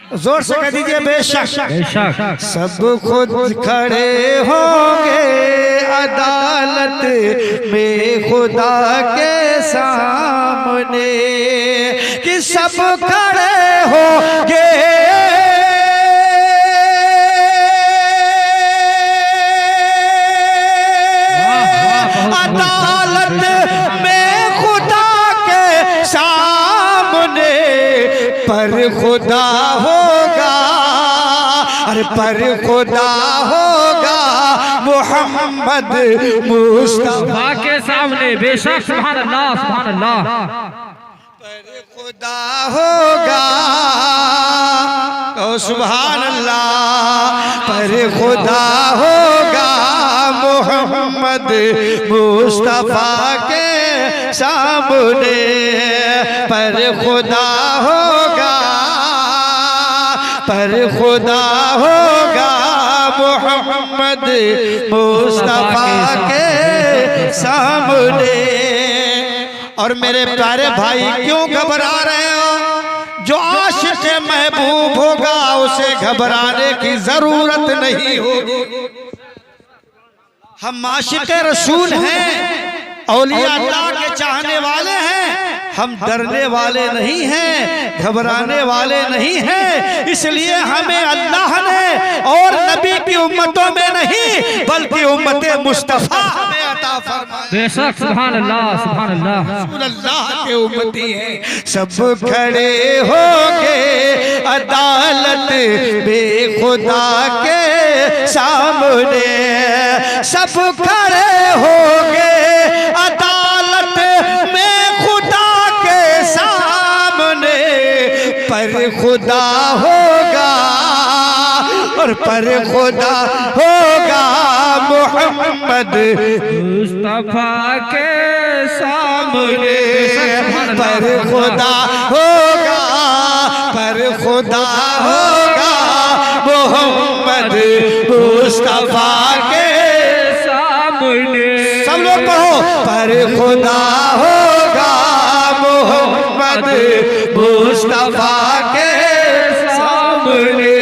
जोर से कह दीजिए बेशक। बेशक सब खुद खड़े होंगे अदालत में खुदा के सामने, कि सब खड़े होंगे अदालत में खुदा के सामने। पर खुदा होगा, अरे पर खुदा होगा मोहम्मद मुस्तफा के सामने। बेशक सुभान अल्लाह सुभान अल्लाह। पर खुदा होगा, ओ सुभान अल्लाह। पर खुदा होगा मोहम्मद मुस्तफा के सामने। पर खुदा होगा, पर खुदा होगा मोहम्मद मुस्तफा के सामने। और मेरे प्यारे भाई क्यों घबरा रहे हो? जो आशिक महबूब होगा उसे घबराने की जरूरत नहीं होगी। हम आशिक रसूल हैं, औलिया अल्लाह के चाहने वाले हैं। हम डरने वाले नहीं हैं, घबराने वाले नहीं हैं। इसलिए हमें अल्लाह ने और नबी की उम्मतों में नहीं बल्कि उम्मते मुस्तफा हमें अता फरमाया। बेशक सुभान अल्लाह सुभान अल्लाह। रसूल अल्लाह के उम्मती हैं। सब खड़े होंगे अदालत में खुदा के सामने। सब खड़े होंगे अदालत में खुदा के सामने। पर खुदा होगा, और पर खुदा होगा मोहम्मद मुस्तफा के सामने। पर खुदा होगा, पर खुदा होगा मोहम्मद मुस्तफा के सामने। सब लोग पढ़ो। पर खुदा होगा मोहम्मद मुस्तफा के सामने।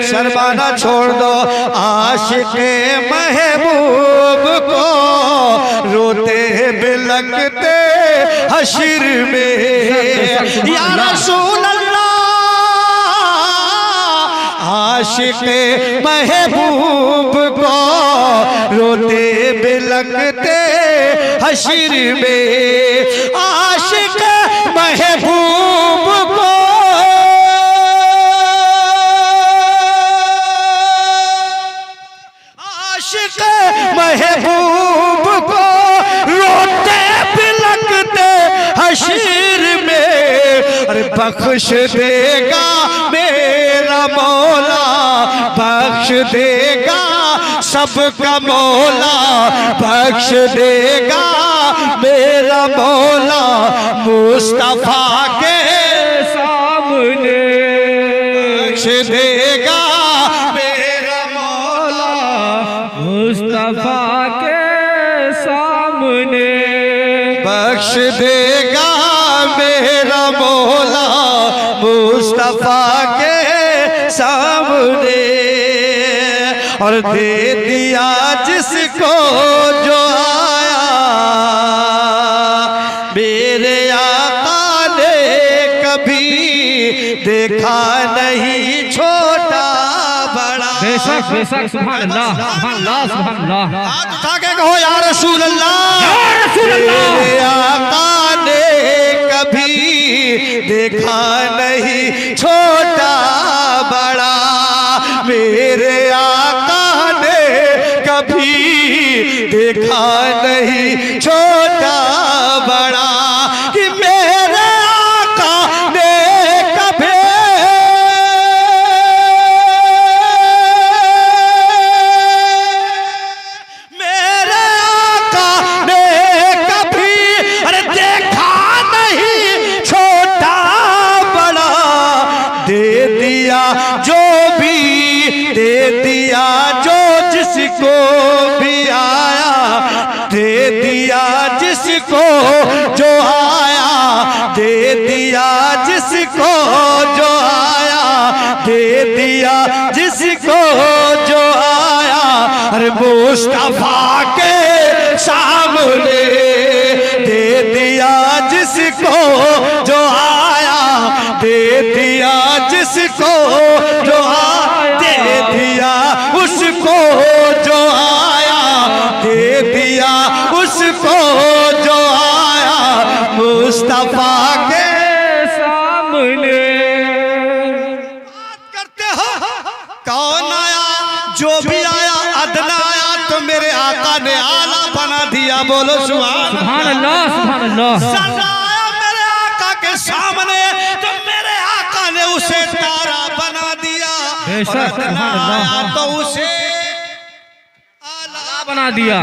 शर्माना छोड़ दो आशिक़े महबूब को, रोते बिलखते हश्र में। या रसूल अल्लाह, आशिक़े महबूब को रोते बिलखते हश्र में। आशिक़ महबूब को आशिक़ महबूब को रोते बिलखते हश्र में। अरे बख्श देगा मेरा मौला, बख्श देगा सबका मौला, बख्श देगा मेरा मौला मुस्तफा के सामने। बख्श देगा मेरा मौला मुस्तफा के सामने। बख्श देगा मेरा मौला मुस्तफा के सामने। और दे दिया जिसको जो आया, मेरे आका ने कभी देखा नहीं छोटा बड़ा। बेशक बेशक सुभान अल्लाह सुभान अल्लाह सुभान अल्लाह। हाथ उठा के कहो या रसूल अल्लाह। या रसूल अल्लाह। मेरे आका ने कभी देखा नहीं छोटा बड़ा। मेरे आका ने कभी देखा नहीं छोटा बड़ा। कि मेरे आका ने कभी मेरे आका ने कभी अरे देखा नहीं छोटा बड़ा। दे दिया जो भी, दे दिया जो जिसको भी आया, दे दिया जिसको जो आया, दे दिया जिसको जो आया। जिसको जो आया अरे मुस्तफा के सामने, दे दिया जिसको जो आया, दे दिया जिसको जो आया, दे दिया उसको जो आया, दे दिया उसको जो आया मुस्तफा के सामने। बात करते हो कौन आया? जो भी आया अदना आया तो मेरे आका ने आला बना दिया। बोलो सुभान अल्लाह, सुभान अल्लाह। सदा आया मेरे आका के सामने तो मेरे आका ने उसे तारा बना दिया। और अदना आया तो उसे आला बना दिया।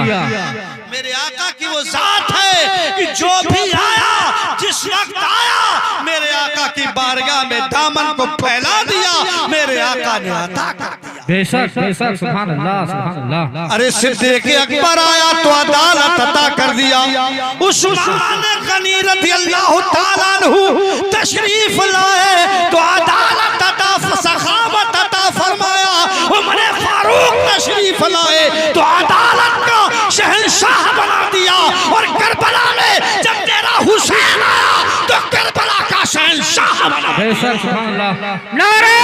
मेरे आका की वो जात है कि जो भी आया, जिस वक्त आया, मेरे आका की बारगाह में दामन को फैला दिया, मेरे आका ने अता कर दिया। बेशक बेशक, सुभान अल्लाह, सुभान अल्लाह। अरे सिद्दीक़ अकबर आया तो अदालत अता कर दिया। उस्मान गनी रज़ियल्लाहु ताला अन्हु तशरीफ लाए तो अदालत अता, सखावत अता फरमाया। उमर फारूक तशरीफ लाए तो अदालत को शहंशाह बना दिया। और करबला में जब तेरा हुसैन आया तो करबला का शहंशाह बना। बेशक, सुभान अल्लाह। नारे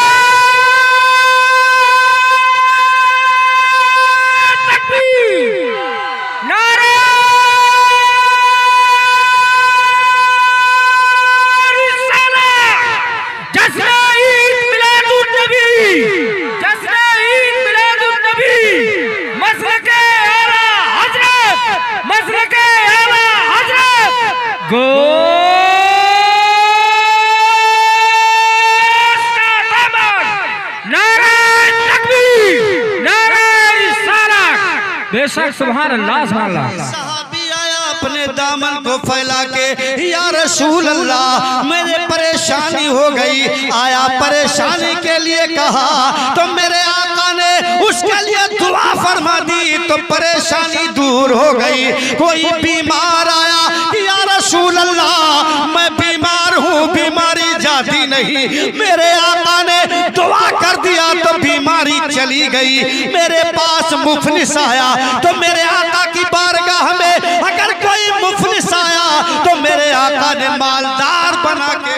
बेशक, सुभान अल्लाह, सुभान अल्लाह। सहाबी आया अपने दामन को फैला के, या रसूल अल्लाह मेरे परेशानी हो गई। आया परेशानी के लिए कहा तो मेरे आका ने उसके लिए दुआ फरमा दी तो परेशानी दूर हो गई। कोई बीमार आया, या रसूल अल्लाह मैं बीमार हूँ, बीमारी जाती नहीं। मेरे आका ने दुआ कर दिया तो बीमारी चली गई। मेरे पास मुफलिस आया तो मेरे आका की बारगाह में अगर कोई मुफलिस आया तो मेरे आका ने मालदार बना के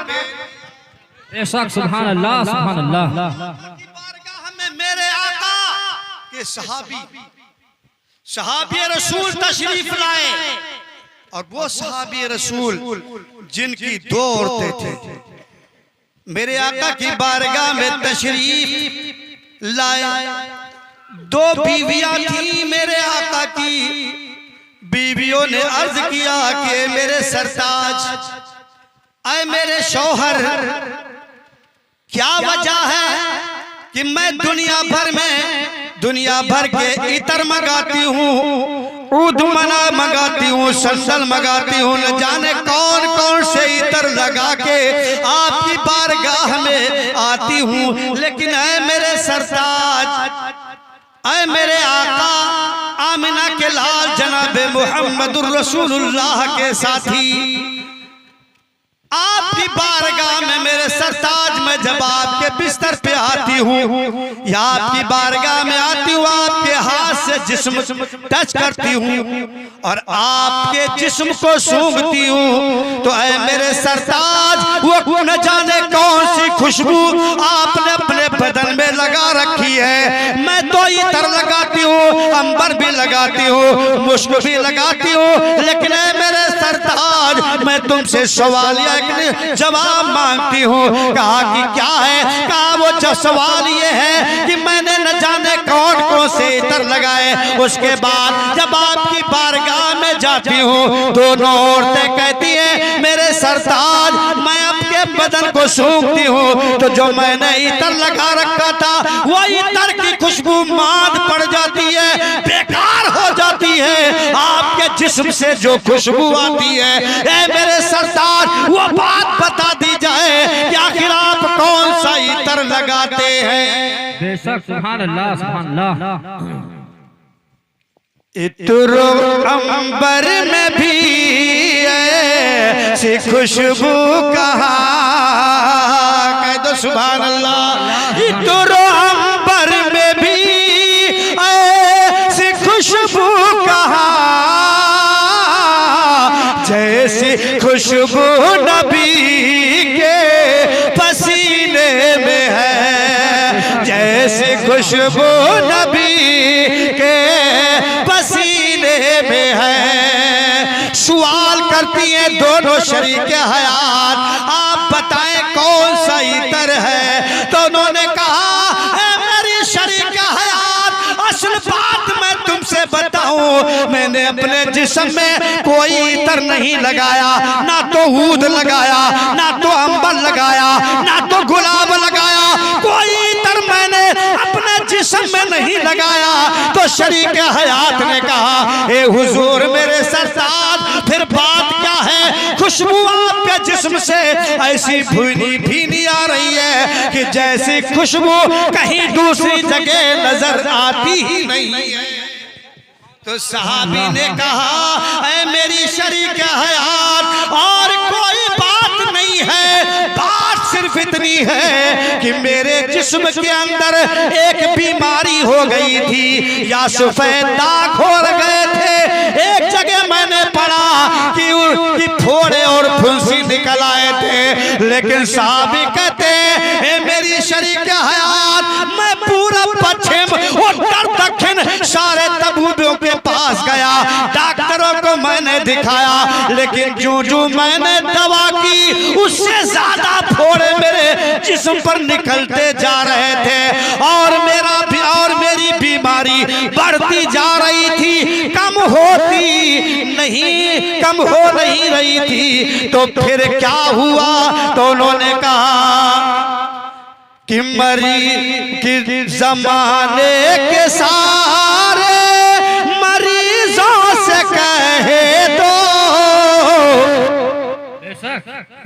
बेशक, सुभान अल्लाह, सुभान अल्लाह। बारगाह में मेरे आका के सहाबी रसूल तशरीफ लाए। और वो सहाबी रसूल जिनकी दो औरतें थी मेरे आका की बारगाह में तशरीफ लाए। दो बीवियां थी मेरे आका की। बीवियों ने अर्ज किया कि मेरे सरताज, ऐ मेरे शौहर, क्या वजह है कि मैं दुनिया भर के इतर मंगाती हूँ, ऊद मना मंगाती हूँ, संदल मंगाती हूँ, न जाने कौन कौन से इतर लगा के आपकी बारगाह में आती हूँ, लेकिन ऐ मेरे सरताज, ऐ मेरे आका, आमिना के लाल जनाबे मुहम्मदुर रसूलुल्लाह के साथी, आपकी बारगाह में मेरे सरताज में जब आपके बिस्तर पे आती हूँ या आपकी बारगाह में आती हूँ, आपके हाथ से जिस्म टच करती हूँ और आपके जिस्म को सूंघती हूँ तो ऐ मेरे सरताज वो न जाने कौन सी खुशबू आपने अपने बदन में लगा रखी है। मैं तो इतर लगाती हूँ, अंबर भी लगाती हूँ, मुश्क भी लगाती हूँ, लेकिन ऐ मेरे सरताज मैं तुमसे सवालिया जवाब मांगती हूँ। कहा कि क्या है? कहा वो जो सवाल ये है कि मैंने न जाने कौन कौन से इतर लगाए। उसके बाद जब आपकी बारगाह में जाती हूँ दोनों औरतें कहती हैं मेरे सरताज मैं आपके बदन को सूंघती हूँ तो जो मैंने इतर लगा रखा था वो इतर की खुशबू मांद पड़ जाती है, बेकार हो जाती है। आपके जिस्म से जो खुशबू आती है ए मेरे सरताज वो बात बता दी जाए कि आखिर आप कौन सा इतर लगाते हैं। बेशक, सुभान अल्लाह, सुभान अल्लाह। इत्र अंबर में भी ऐसी खुशबू कहाँ, कह दो सुभान अल्लाह। इत्र ऐसी खुशबू नबी के पसीने में है। सवाल करती हैं दोनों शरीक हयात, आप बताएं कौन सा इतर है? तो उन्होंने कहा है मेरी शरीक हयात, असल बात मैं तुमसे बताऊं, मैंने अपने जिस्म में कोई इतर नहीं लगाया, ना तो ऊद लगाया, ना तो अंबर लगाया, ना तो गुलाब लगाया, कोई इतर मैंने अपने जिस्म में नहीं लगाया। तो शरीक हयात ने कहा ए हुजूर मेरे सरताज, फिर बात क्या है? खुशबू आपके जिस्म से ऐसी भीनी भीनी आ रही है कि जैसी खुशबू कहीं दूसरी जगह नजर आती ही नहीं है। तो सहाबी ने कहा ऐ मेरी शरीक हयात, और कोई बात नहीं है, बात सिर्फ इतनी है कि मेरे जिस्म के अंदर एक बीमारी हो गई थी, या सफेद दाग हो गए थे। एक जगह मैंने पढ़ा कि फोड़े और फुंसी निकल आए थे, लेकिन सहाबी कहते हैं मेरी शरीक हयात, मैं पूरा पश्चिम उत्तर दक्षिण सारे तबूबों के पास गया, डॉक्टरों को मैंने दिखाया, लेकिन जो जो मैंने दवा की उससे ज्यादा फोड़े मेरे जिस्म पर निकलते जा रहे थे, और मेरी बीमारी बढ़ती जा रही थी, कम हो नहीं रही थी। तो फिर क्या हुआ? तो उन्होंने कहा कि मरी कि जमाने के सारे मरीजों से कहे दो,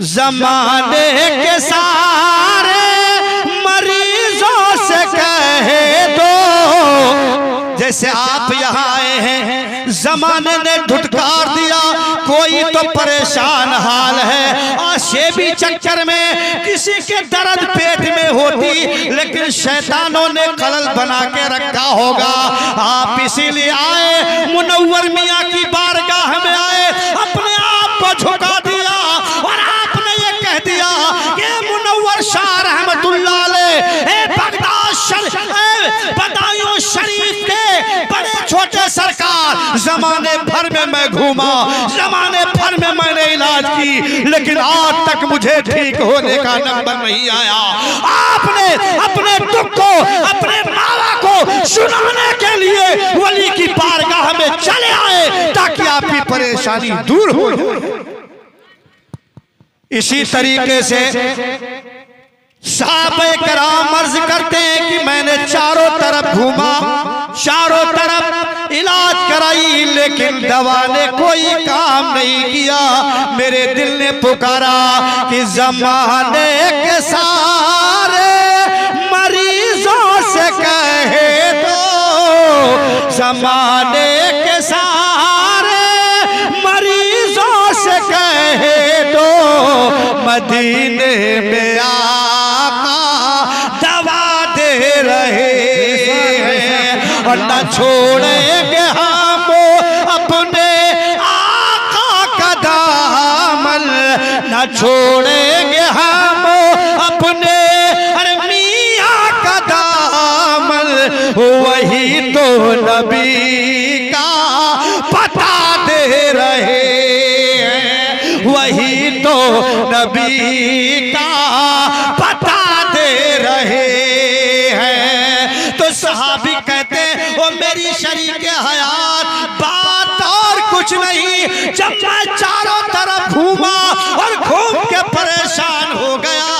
जमाने के सारे मरीजों से कहे दो, जैसे आप यहाँ आए हैं, जमाने ने धुतकार दिया, कोई तो परेशान हाल है, आशेबी चक्कर में किसी के दर्द पेट में होती, लेकिन शैतानों ने खलल बना के रखा होगा। आप इसीलिए आए, मुनव्वर मियाँ की बारगाह में आए, अपने आप को झुका दिया और आपने ये कह दिया कि मुनव्वर शाह रहमतुल्लाह अलैह बदायूं शरीफ के बड़े छोटे सरकार, जमाने भर में मैं घूमा, जमाने भर में मैंने इलाज की, लेकिन आज तक मुझे ठीक होने का नंबर नहीं आया। आपने अपने दुख को, अपने मावा को सुनाने के लिए वली की बारगाह में चले आए ताकि आपकी परेशानी दूर हो। इसी तरीके से साहबे कराम अर्ज करते हैं कि मैंने चारों तरफ घूमा, चारों तरफ इलाज कराई, लेकिन दवा ने कोई काम नहीं किया। मेरे दिल ने पुकारा कि जमाने के सारे मरीजों से कहे दो, जमाने के सारे मरीजों से कहे दो, मदीने में आका दवा दे रहे हैं, और न छोड़ेंगे हम अपने आका का दामन, न छोड़ेंगे हम अपने मियाँ का दामन, वही तो नबी का पता दे रहे हैं, वही तो नबी का पता दे रहे हैं। तो सहाबी कहते हैं वो मेरी शरीक हयात, बात और कुछ नहीं, जब मैं चारों तरफ घूमा और घूम के परेशान हो गया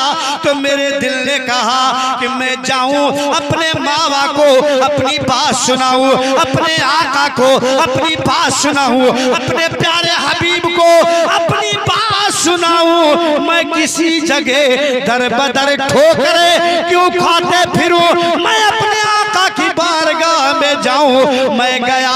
तो मेरे दिल ने कहा कि मैं जाऊं अपने मावा को अपनी बात सुनाऊं, अपने आका को अपनी बात सुनाऊं, अपने प्यारे हबीब को अपनी बात सुनाऊं। मैं किसी जगह दर बदर ठोकरे क्यों खाते फिरूं, मैं अपने आका की बारगाह में जाऊं। मैं गया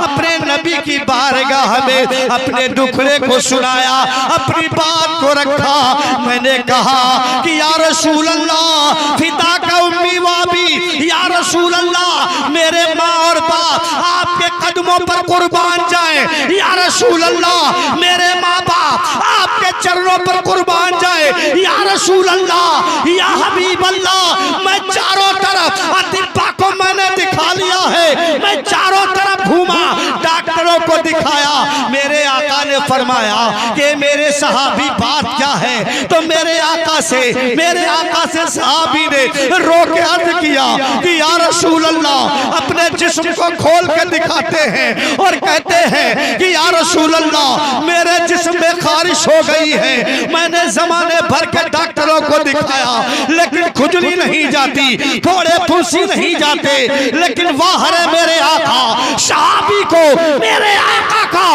अपने नबी की बारगाह में, अपने दुखड़े को सुनाया, अपनी बात को रखा। मैंने कहा कि या रसूल अल्लाह फिदा का उम्मी वाबी, या रसूल अल्लाह मेरे माँ और बाप आपके कदमों पर कुर्बान जाए, या रसूल अल्लाह मेरे माँ बाप आपके चरणों पर कुर्बान जाए, या रसूल अल्लाह या हबीब अल्लाह मैं चारों तरफ तरफ अतिब्बा को मैंने दिखा लिया है। मैं चारों तरफ घूमा, डॉक्टरों को दिखाया। मेरे आका ने फरमाया कि मेरे सहाबी बात क्या है। तो मेरे आका से सहाबी ने रो के अर्ज किया कि या रसूल अल्लाह, अपने जिस्म को खोल के दिखाते हैं और कहते हैं कि या रसूल अल्लाह, मेरे जिस्म में खारिश हो गई है। मैंने जमाने भर के डॉक्टरों को दिखाया लेकिन खुजली नहीं जाती, फोड़े फुंसी नहीं जाते। लेकिन वाह रे मेरे आका, सहाबी को मेरे आका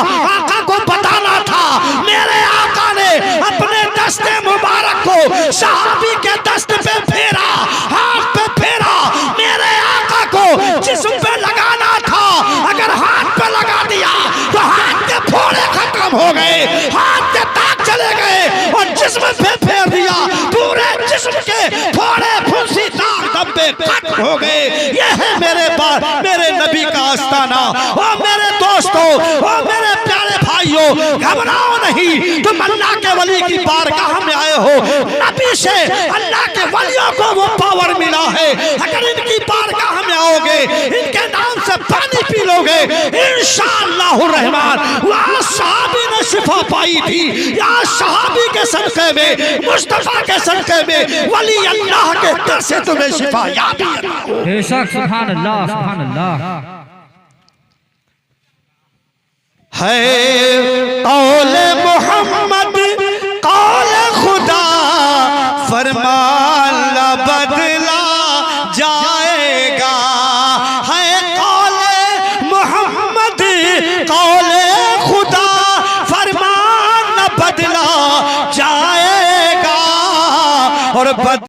को बताना था। मेरे आका ने अपने दस्ते मुबारक को सहाबी के दस्त पे फेरा, हाथ पे फेरा। मेरे आका को जिस्म पे लगाना था। अगर हाथ पे लगा दिया तो हाथ के फोड़े खत्म हो गए, हाथ के दाग चले गए। और जिस्म पे फेर दिया, पूरे जिस्म के फोड़े फुंसी दाग धब्बे खत्म हो गए। ये है मेरे नबी का आस्ताना। और मेरे दोस्तों, और मेरे प्यारे भाइयों, घबराओ नहीं। तुम अल्लाह के वली की बारगाह में आए हो। नबी से अल्लाह के वलियों को वो पावर मिला है। अगर इनकी बारगाह में आओगे, इनके नाम से पानी पी लोगे, इंशाअल्लाह रहमान। वहाँ सहाबी ने शिफा पाई थी, यहाँ सहाबी के सदक़े में, मुस्तफा के सदक़े में, वली अल्लाह के दर से तुम्हें शिफा याद है। बेशक सुभान अल्लाह, सुभान अल्लाह। है कौले मोहम्मद कौले खुदा, फरमान न बदला जाएगा। है कौले मोहम्मद कौले खुदा, फरमान न बदला जाएगा। और